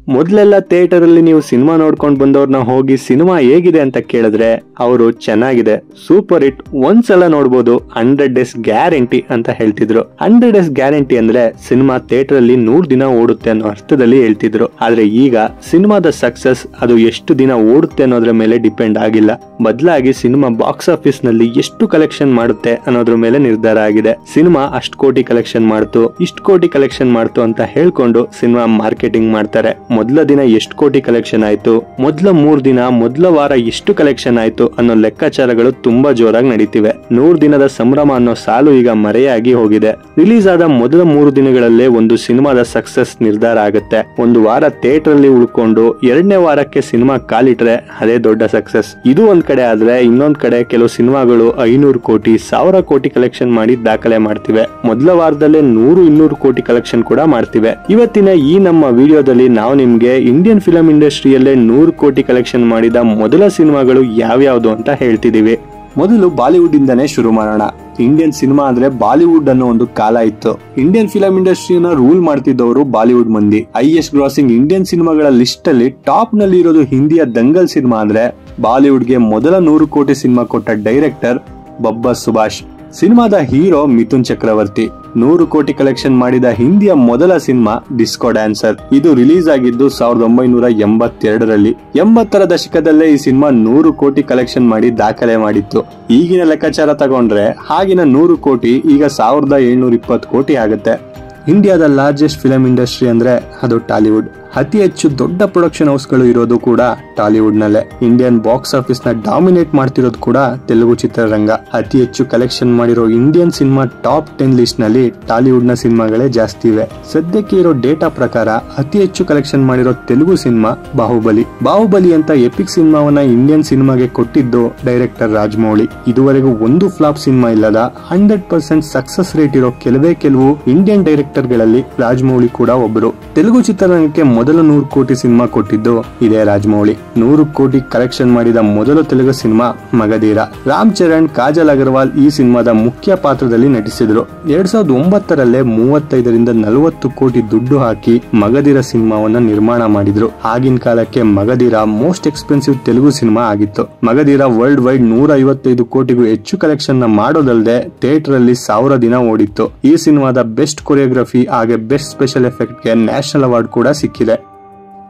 ಮೊದಲೆಲ್ಲ ಥಿಯೇಟರ್ ಅಲ್ಲಿ ನೀವು ಸಿನಿಮಾ ನೋಡ್ಕೊಂಡು ಬಂದವ್ರನ್ನ ಹೋಗಿ ಸಿನಿಮಾ ಹೇಗಿದೆ ಅಂತ ಕೇಳಿದ್ರೆ ಅವರು ಚೆನ್ನಾಗಿದೆ, ಸೂಪರ್ ಹಿಟ್, ಒಂದ್ಸಲ ನೋಡ್ಬೋದು, 100 days ಗ್ಯಾರಂಟಿ ಅಂತ ಹೇಳ್ತಿದ್ರು. 100 days ಗ್ಯಾರಂಟಿ ಅಂದ್ರೆ ಸಿನಿಮಾ ಥಿಯೇಟರ್ ಅಲ್ಲಿ 100 ದಿನ ಓಡುತ್ತೆ ಅನ್ನೋ ಅರ್ಥದಲ್ಲಿ ಹೇಳ್ತಿದ್ರು. ಆದ್ರೆ ಈಗ ಸಿನಿಮಾದ ಸಕ್ಸಸ್ ಅದು ಎಷ್ಟು ದಿನ ಓಡುತ್ತೆ ಅನ್ನೋದ್ರ ಮೇಲೆ ಡಿಪೆಂಡ್ ಆಗಿಲ್ಲ, ಬದಲಾಗಿ ಸಿನಿಮಾ ಬಾಕ್ಸ್ ಆಫೀಸ್ ನಲ್ಲಿ ಎಷ್ಟು ಕಲೆಕ್ಷನ್ ಮಾಡುತ್ತೆ ಅನ್ನೋದ್ರ ಮೇಲೆ ನಿರ್ಧಾರ ಆಗಿದೆ. ಸಿನಿಮಾ ಅಷ್ಟು ಕೋಟಿ ಕಲೆಕ್ಷನ್ ಮಾಡ್ತು, ಇಷ್ಟು ಕೋಟಿ ಕಲೆಕ್ಷನ್ ಮಾಡ್ತು ಅಂತ ಹೇಳ್ಕೊಂಡು ಸಿನಿಮಾ ಮಾರ್ಕೆಟಿಂಗ್ ಮಾಡ್ತಾರೆ. ಮೊದಲ ದಿನ ಎಷ್ಟು ಕೋಟಿ ಕಲೆಕ್ಷನ್ ಆಯ್ತು, ಮೊದಲ 3 ದಿನ ಮೊದಲ ವಾರ ಎಷ್ಟು ಕಲೆಕ್ಷನ್ ಆಯ್ತು ಅನ್ನೋ ಲೆಕ್ಕಾಚಾರಗಳು ತುಂಬಾ ಜೋರಾಗಿ ನಡೀತಿವೆ. 100 ದಿನದ ಸಂಭ್ರಮ ಅನ್ನೋ ಸಾಲು ಈಗ ಮರೆಯಾಗಿ ಹೋಗಿದೆ. ರಿಲೀಸ್ ಆದ ಮೊದಲ 3 ದಿನಗಳಲ್ಲೇ ಒಂದು ಸಿನಿಮಾದ ಸಕ್ಸಸ್ ನಿರ್ಧಾರ ಆಗುತ್ತೆ. ಒಂದು ವಾರ ಥಿಯೇಟರ್ ಅಲ್ಲಿ ಉಳ್ಕೊಂಡು 2ನೇ ವಾರಕ್ಕೆ ಸಿನಿಮಾ ಕಾಲಿಟ್ರೆ ಅದೇ ದೊಡ್ಡ ಸಕ್ಸಸ್. ಇದು ಒಂದ್ ಕಡೆ ಆದ್ರೆ ಇನ್ನೊಂದ್ ಕಡೆ ಕೆಲವು ಸಿನಿಮಾಗಳು 500 ಕೋಟಿ 1000 ಕೋಟಿ ಕಲೆಕ್ಷನ್ ಮಾಡಿ ದಾಖಲೆ ಮಾಡ್ತಿವೆ. ಮೊದಲ ವಾರದಲ್ಲೇ 100-200 ಕೋಟಿ ಕಲೆಕ್ಷನ್ ಕೂಡ ಮಾಡ್ತಿವೆ. ಇವತ್ತಿನ ಈ ನಮ್ಮ ವಿಡಿಯೋದಲ್ಲಿ ನಾವು ನಿಮ್ಗೆ ಇಂಡಿಯನ್ ಫಿಲಂ ಇಂಡಸ್ಟ್ರಿಯಲ್ಲೇ 100 ಕೋಟಿ ಕಲೆಕ್ಷನ್ ಮಾಡಿದ ಮೊದಲ ಸಿನಿಮಾಗಳು ಯಾವ್ಯಾವ್ದು ಅಂತ ಹೇಳ್ತಿದೀವಿ. ಮೊದಲು ಬಾಲಿವುಡ್ ಇಂದಾನೇ ಶುರು ಮಾಡೋಣ. ಇಂಡಿಯನ್ ಸಿನಿಮಾ ಅಂದ್ರೆ ಬಾಲಿವುಡ್ ಅನ್ನೋ ಒಂದು ಕಾಲ ಇತ್ತು. ಇಂಡಿಯನ್ ಫಿಲಂ ಇಂಡಸ್ಟ್ರಿಯನ್ನ ರೂಲ್ ಮಾಡ್ತಿದ್ದವರು ಬಾಲಿವುಡ್ ಮಂದಿ. ಹೈಯೆಸ್ಟ್ ಗ್ರಾಸಿಂಗ್ ಇಂಡಿಯನ್ ಸಿನಿಮಾಗಳ ಲಿಸ್ಟ್ ಅಲ್ಲಿ ಟಾಪ್ ನಲ್ಲಿ ಇರೋದು ಹಿಂದಿಯ ದಂಗಲ್ ಸಿನಿಮಾ. ಅಂದ್ರೆ ಬಾಲಿವುಡ್ಗೆ ಮೊದಲ 100 ಕೋಟಿ ಸಿನಿಮಾ ಕೊಟ್ಟ ಡೈರೆಕ್ಟರ್ ಬಬ್ಬರ್ ಸುಭಾಷ್. ಸಿನಿಮಾದ ಹೀರೋ ಮಿಥುನ್ ಚಕ್ರವರ್ತಿ. 100 ಕೋಟಿ ಕಲೆಕ್ಷನ್ ಮಾಡಿದ ಹಿಂದಿಯ ಮೊದಲ ಸಿನಿಮಾ ಡಿಸ್ಕೋ ಡ್ಯಾನ್ಸರ್. ಇದು ರಿಲೀಸ್ ಆಗಿದ್ದು 1982ರಲ್ಲಿ. 80ರ ದಶಕದಲ್ಲೇ ಈ ಸಿನಿಮಾ 100 ಕೋಟಿ ಕಲೆಕ್ಷನ್ ಮಾಡಿ ದಾಖಲೆ ಮಾಡಿತ್ತು. ಈಗಿನ ಲೆಕ್ಕಾಚಾರ ತಗೊಂಡ್ರೆ ಆಗಿನ 100 ಕೋಟಿ ಈಗ 1720 ಕೋಟಿ ಆಗುತ್ತೆ. ಇಂಡಿಯಾದ ಲಾರ್ಜೆಸ್ಟ್ ಫಿಲಂ ಇಂಡಸ್ಟ್ರಿ ಅಂದ್ರೆ ಅದು ಟಾಲಿವುಡ್. ಅತಿ ಹೆಚ್ಚು ದೊಡ್ಡ ಪ್ರೊಡಕ್ಷನ್ ಹೌಸ್ ಗಳು ಇರೋದು ಕೂಡ ಟಾಲಿವುಡ್ ನಲ್ಲೇ. ಇಂಡಿಯನ್ ಬಾಕ್ಸ್ ಆಫೀಸ್ ನ ಡಾಮಿನೇಟ್ ಮಾಡ್ತಿರೋದು ಕೂಡ ತೆಲುಗು ಚಿತ್ರರಂಗ. ಅತಿ ಹೆಚ್ಚು ಕಲೆಕ್ಷನ್ ಮಾಡಿರೋ ಇಂಡಿಯನ್ ಸಿನಿಮಾ ಟಾಪ್ 10 ಲಿಸ್ಟ್ ನಲ್ಲಿ ಟಾಲಿವುಡ್ ನ ಸಿನಿಮಾಗಳೇ ಜಾಸ್ತಿ ಇವೆ. ಸದ್ಯಕ್ಕೆ ಇರೋ ಡೇಟಾ ಪ್ರಕಾರ ಅತಿ ಹೆಚ್ಚು ಕಲೆಕ್ಷನ್ ಮಾಡಿರೋ ತೆಲುಗು ಸಿನಿಮಾ ಬಾಹುಬಲಿ. ಬಾಹುಬಲಿ ಅಂತ ಎಪಿಕ್ ಸಿನಿಮಾವನ್ನ ಇಂಡಿಯನ್ ಸಿನಿಮಾಗೆ ಕೊಟ್ಟಿದ್ದು ಡೈರೆಕ್ಟರ್ ರಾಜಮೌಳಿ. ಇದುವರೆಗೂ ಒಂದು ಫ್ಲಾಪ್ ಸಿನಿಮಾ ಇಲ್ಲದ 100% ಸಕ್ಸಸ್ ರೇಟ್ ಇರೋ ಕೆಲವು ಇಂಡಿಯನ್ ಡೈರೆಕ್ಟರ್ ಗಳಲ್ಲಿ ರಾಜಮೌಳಿ ಕೂಡ ಒಬ್ಬರು. ತೆಲುಗು ಚಿತ್ರರಂಗಕ್ಕೆ ಮೊದಲ 100 ಕೋಟಿ ಸಿನಿಮಾ ಕೊಟ್ಟಿದ್ದು ಇದೇ ರಾಜಮೌಳಿ. 100 ಕೋಟಿ ಕಲೆಕ್ಷನ್ ಮಾಡಿದ ಮೊದಲ ತೆಲುಗು ಸಿನಿಮಾ ಮಗಧೀರ. ರಾಮ್ ಚರಣ್, ಕಾಜಲ್ ಅಗರ್ವಾಲ್ ಈ ಸಿನಿಮಾದ ಮುಖ್ಯ ಪಾತ್ರದಲ್ಲಿ ನಟಿಸಿದ್ರು. 2009ರಲ್ಲೇ 35-40 ಕೋಟಿ ದುಡ್ಡು ಹಾಕಿ ಮಗಧೀರ ಸಿನಿಮಾವನ್ನ ನಿರ್ಮಾಣ ಮಾಡಿದ್ರು. ಆಗಿನ ಕಾಲಕ್ಕೆ Magadheera most expensive Telugu cinema ಆಗಿತ್ತು. ಮಗಧೀರ ವರ್ಲ್ಡ್ ವೈಡ್ 155 ಕೋಟಿಗೂ ಹೆಚ್ಚು ಕಲೆಕ್ಷನ್ ನ ಮಾಡೋದಲ್ಲದೆ ಥಿಯೇಟರ್ ಅಲ್ಲಿ 1000 ದಿನ ಓಡಿತ್ತು. ಈ ಸಿನಿಮಾದ ಬೆಸ್ಟ್ ಕೊರಿಯೋಗ್ರಫಿ ಹಾಗೆ ಬೆಸ್ಟ್ ಸ್ಪೆಷಲ್ ಎಫೆಕ್ಟ್ ಗೆ ನ್ಯಾಷನಲ್ ಅವಾರ್ಡ್ ಕೂಡ ಸಿಕ್ಕಿದೆ.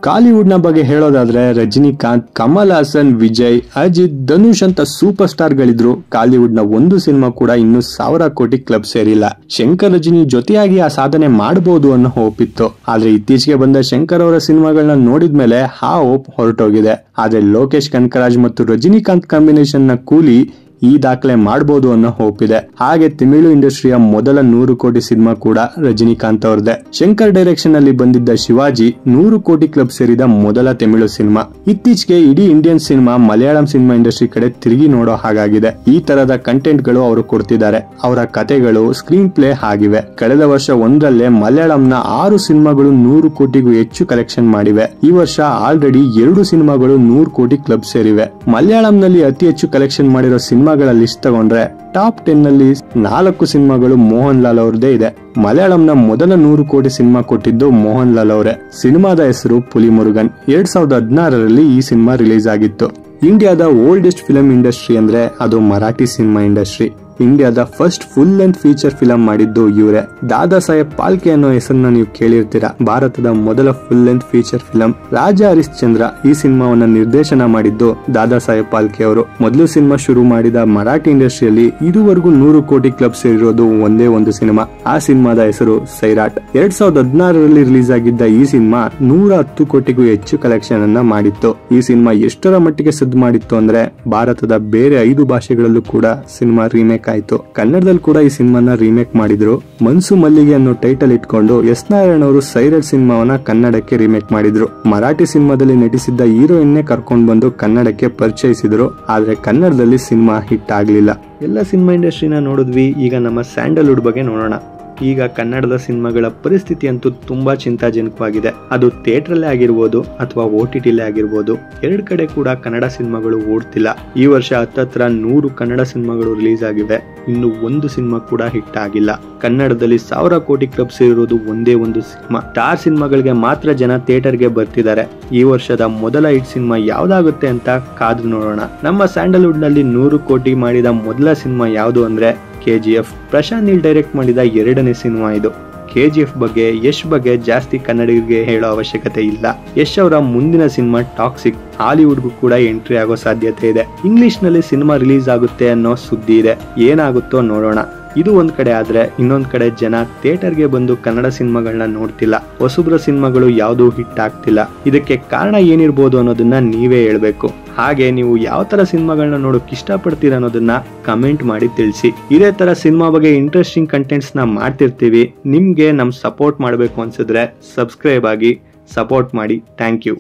ಕಾಲಿವುಡ್ ನ ಬಗ್ಗೆ ಹೇಳೋದಾದ್ರೆ ರಜನಿಕಾಂತ್, ಕಮಲ್ ಹಾಸನ್, ವಿಜಯ್, ಅಜಿತ್, ಧನುಷ್ ಅಂತ ಸೂಪರ್ ಸ್ಟಾರ್ ಗಳಿದ್ರು. ಕಾಲಿವುಡ್ ನ ಒಂದು ಸಿನಿಮಾ ಕೂಡ ಇನ್ನು 1000 ಕೋಟಿ ಕ್ಲಬ್ ಸೇರಿಲ್ಲ. ಶಂಕರ್ ರಜನಿ ಜೊತೆಯಾಗಿ ಆ ಸಾಧನೆ ಮಾಡಬಹುದು ಅನ್ನೋ ಹೋಪ್ ಇತ್ತು. ಆದ್ರೆ ಇತ್ತೀಚೆಗೆ ಬಂದ ಶಂಕರ್ ಅವರ ಸಿನಿಮಾಗಳನ್ನ ನೋಡಿದ್ಮೇಲೆ ಆ ಹೋಪ್ ಹೊರಟೋಗಿದೆ. ಆದ್ರೆ ಲೋಕೇಶ್ ಕನಕರಾಜ್ ಮತ್ತು ರಜನಿಕಾಂತ್ ಕಾಂಬಿನೇಷನ್ ನ ಕೂಲಿ ಈ ದಾಖಲೆ ಮಾಡಬಹುದು ಅನ್ನೋ ಹೋಪ್ ಇದೆ. ಹಾಗೆ ತಮಿಳು ಇಂಡಸ್ಟ್ರಿಯ ಮೊದಲ 100 ಕೋಟಿ ಸಿನಿಮಾ ಕೂಡ ರಜನಿಕಾಂತ್ ಅವರದೇ. ಶಂಕರ್ ಡೈರೆಕ್ಷನ್ ಅಲ್ಲಿ ಬಂದಿದ್ದ ಶಿವಾಜಿ 100 ಕೋಟಿ ಕ್ಲಬ್ ಸೇರಿದ ಮೊದಲ ತಮಿಳು ಸಿನಿಮಾ. ಇತ್ತೀಚೆಗೆ ಇಡೀ Indian cinema Malayalam cinema industry ಕಡೆ ತಿರುಗಿ ನೋಡೋ ಹಾಗಾಗಿದೆ. ಈ ತರದ ಕಂಟೆಂಟ್ ಗಳು ಅವರು ಕೊಡ್ತಿದ್ದಾರೆ. ಅವರ ಕಥೆಗಳು, ಸ್ಕ್ರೀನ್ ಪ್ಲೇ ಆಗಿವೆ. ಕಳೆದ ವರ್ಷ ಒಂದರಲ್ಲೇ ಮಲಯಾಳಂನ 6 ಸಿನಿಮಾಗಳು 100 ಕೋಟಿಗೂ ಹೆಚ್ಚು ಕಲೆಕ್ಷನ್ ಮಾಡಿವೆ. ಈ ವರ್ಷ ಆಲ್ರೆಡಿ 2 ಸಿನಿಮಾಗಳು 100 ಕೋಟಿ ಕ್ಲಬ್ ಸೇರಿವೆ. ಮಲಯಾಳಂನಲ್ಲಿ ಅತಿ ಹೆಚ್ಚು ಕಲೆಕ್ಷನ್ ಮಾಡಿರೋ ಸಿನಿಮಾ ಲಿಸ್ಟ್ ತಗೊಂಡ್ರೆ ಟಾಪ್ 10 ನಲ್ಲಿ 4 ಸಿನಿಮಾಗಳು ಮೋಹನ್ ಲಾಲ್ ಅವ್ರದೇ ಇದೆ. ಮಲಯಾಳಂನ ಮೊದಲ 100 ಕೋಟಿ ಸಿನಿಮಾ ಕೊಟ್ಟಿದ್ದು ಮೋಹನ್ ಲಾಲ್ ಅವರೇ. ಸಿನಿಮಾದ ಹೆಸರು ಪುಲಿ ಮುರುಗನ್. 2016ರಲ್ಲಿ ಈ ಸಿನಿಮಾ ರಿಲೀಸ್ ಆಗಿತ್ತು. ಇಂಡಿಯಾದ ಓಲ್ಡೆಸ್ಟ್ ಫಿಲಂ ಇಂಡಸ್ಟ್ರಿ ಅಂದ್ರೆ ಅದು ಮರಾಠಿ ಸಿನಿಮಾ ಇಂಡಸ್ಟ್ರಿ. ಇಂಡಿಯಾದ first full length feature film ಮಾಡಿದ್ದು ಇವರೇ. ದಾದಾ ಸಾಹೇಬ್ ಪಾಲ್ಕೆ ಅನ್ನೋ ಹೆಸರನ್ನ ನೀವು ಕೇಳಿರ್ತೀರಾ. ಭಾರತದ ಮೊದಲ full length feature film Raja Harishchandra. ಈ ಸಿನಿಮಾವನ್ನ ನಿರ್ದೇಶನ ಮಾಡಿದ್ದು ದಾದಾ ಸಾಹೇಬ್ ಪಾಲ್ಕೆ ಅವರು. ಮೊದಲು ಸಿನಿಮಾ ಶುರು ಮಾಡಿದ ಮರಾಠಿ ಇಂಡಸ್ಟ್ರಿಯಲ್ಲಿ ಇದುವರೆಗೂ 100 ಕೋಟಿ ಕ್ಲಬ್ ಸೇರಿರೋದು ಒಂದೇ ಒಂದು ಸಿನಿಮಾ. ಆ ಸಿನಿಮಾದ ಹೆಸರು ಸೈರಾಟ್. 2016ರಲ್ಲಿ ರಿಲೀಸ್ ಆಗಿದ್ದ ಈ ಸಿನಿಮಾ 110 ಕೋಟಿಗೂ ಹೆಚ್ಚು ಕಲೆಕ್ಷನ್ ಅನ್ನ ಮಾಡಿತ್ತು. ಈ ಸಿನಿಮಾ ಎಷ್ಟರ ಮಟ್ಟಿಗೆ ಸದ್ದು ಮಾಡಿತ್ತು ಅಂದ್ರೆ ಭಾರತದ ಬೇರೆ 5 ಭಾಷೆಗಳಲ್ಲೂ ಕೂಡ ಸಿನಿಮಾ ರೀಮೇಕ್ ಆಯ್ತು. ಕನ್ನಡದಲ್ಲಿ ಕೂಡ ಈ ಸಿನಿಮಾನ ರೀಮೇಕ್ ಮಾಡಿದ್ರು. ಮನ್ಸು ಮಲ್ಲಿಗೆ ಅನ್ನೋ ಟೈಟಲ್ ಇಟ್ಕೊಂಡು ಎಸ್ ನಾರಾಯಣ್ ಅವರು ಸೈರಾಟ್ ಸಿನಿಮಾವನ್ನ ಕನ್ನಡಕ್ಕೆ ರೀಮೇಕ್ ಮಾಡಿದ್ರು. ಮರಾಠಿ ಸಿನಿಮಾದಲ್ಲಿ ನಟಿಸಿದ್ದ ಹೀರೋಯಿನ್ನೇ ಕರ್ಕೊಂಡ್ ಬಂದು ಕನ್ನಡಕ್ಕೆ ಪರಿಚಯಿಸಿದ್ರು. ಆದ್ರೆ ಕನ್ನಡದಲ್ಲಿ ಸಿನಿಮಾ ಹಿಟ್ ಆಗ್ಲಿಲ್ಲ. ಎಲ್ಲ ಸಿನಿಮಾ ಇಂಡಸ್ಟ್ರಿನ ನೋಡಿದ್ವಿ. ಈಗ ನಮ್ಮ ಸ್ಯಾಂಡಲ್ವುಡ್ ಬಗ್ಗೆ ನೋಡೋಣ. ಈಗ ಕನ್ನಡದ ಸಿನಿಮಾಗಳ ಪರಿಸ್ಥಿತಿ ಅಂತೂ ತುಂಬಾ ಚಿಂತಾಜನಕವಾಗಿದೆ. ಅದು ಥಿಯೇಟರ್ ಅಲ್ಲೇ ಆಗಿರ್ಬೋದು ಅಥವಾ OTT ಆಗಿರ್ಬೋದು, ಎರಡ್ ಕಡೆ ಕೂಡ ಕನ್ನಡ ಸಿನಿಮಾಗಳು ಓಡ್ತಿಲ್ಲ. ಈ ವರ್ಷ ಹತ್ತತ್ರ 100 ಕನ್ನಡ ಸಿನಿಮಾಗಳು ರಿಲೀಸ್ ಆಗಿವೆ, ಇನ್ನು ಒಂದು ಸಿನಿಮಾ ಕೂಡ ಹಿಟ್ ಆಗಿಲ್ಲ. ಕನ್ನಡದಲ್ಲಿ 1000 ಕೋಟಿ ಕ್ಲಬ್ ಸೇರಿರೋದು ಒಂದೇ ಒಂದು ಸಿನಿಮಾ. ಸ್ಟಾರ್ ಸಿನಿಮಾಗಳಿಗೆ ಮಾತ್ರ ಜನ ಥಿಯೇಟರ್ಗೆ ಬರ್ತಿದ್ದಾರೆ. ಈ ವರ್ಷದ ಮೊದಲ ಹಿಟ್ ಸಿನಿಮಾ ಯಾವ್ದಾಗುತ್ತೆ ಅಂತ ಕಾದು ನೋಡೋಣ. ನಮ್ಮ ಸ್ಯಾಂಡಲ್ವುಡ್ ನಲ್ಲಿ 100 ಕೋಟಿ ಮಾಡಿದ ಮೊದಲ ಸಿನಿಮಾ ಯಾವುದು ಅಂದ್ರೆ KGF. ಪ್ರಶಾಂತ್ ನೀಲ್ ಡೈರೆಕ್ಟ್ ಮಾಡಿದ 2ನೇ ಸಿನಿಮಾ ಇದು. KGF ಬಗ್ಗೆ ಯಶ್ ಬಗ್ಗೆ ಜಾಸ್ತಿ ಕನ್ನಡಿಗರಿಗೆ ಹೇಳೋ ಅವಶ್ಯಕತೆ ಇಲ್ಲ. ಯಶ್ ಅವರ ಮುಂದಿನ ಸಿನಿಮಾ ಟಾಕ್ಸಿಕ್ ಹಾಲಿವುಡ್ಗೂ ಕೂಡ ಎಂಟ್ರಿ ಆಗೋ ಸಾಧ್ಯತೆ ಇದೆ. ಇಂಗ್ಲಿಷ್ ನಲ್ಲಿ ಸಿನಿಮಾ ರಿಲೀಸ್ ಆಗುತ್ತೆ ಅನ್ನೋ ಸುದ್ದಿ ಇದೆ. ಏನಾಗುತ್ತೋ ನೋಡೋಣ. ಇದು ಒಂದ್ ಕಡೆ ಆದ್ರೆ ಇನ್ನೊಂದ್ ಕಡೆ ಜನ ಥಿಯೇಟರ್ಗೆ ಬಂದು ಕನ್ನಡ ಸಿನಿಮಾಗಳನ್ನ ನೋಡ್ತಿಲ್ಲ. ಹೊಸಬ್ರ ಸಿನಿಮಾಗಳು ಯಾವ್ದು ಹಿಟ್ ಆಗ್ತಿಲ್ಲ. ಇದಕ್ಕೆ ಕಾರಣ ಏನಿರ್ಬೋದು ಅನ್ನೋದನ್ನ ನೀವೇ ಹೇಳ್ಬೇಕು. ಹಾಗೆ ನೀವು ಯಾವ ತರ ಸಿನಿಮಾಗಳನ್ನ ನೋಡೋಕ್ ಇಷ್ಟಪಡ್ತೀರ ಅನ್ನೋದನ್ನ ಕಮೆಂಟ್ ಮಾಡಿ ತಿಳಿಸಿ. ಇದೇ ತರ ಸಿನಿಮಾ ಬಗ್ಗೆ ಇಂಟ್ರೆಸ್ಟಿಂಗ್ ಕಂಟೆಂಟ್ಸ್ ನ ಮಾಡ್ತಿರ್ತೀವಿ. ನಿಮ್ಗೆ ನಮ್ ಸಪೋರ್ಟ್ ಮಾಡ್ಬೇಕು ಅನ್ಸಿದ್ರೆ ಸಬ್ಸ್ಕ್ರೈಬ್ ಆಗಿ ಸಪೋರ್ಟ್ ಮಾಡಿ. Thank you.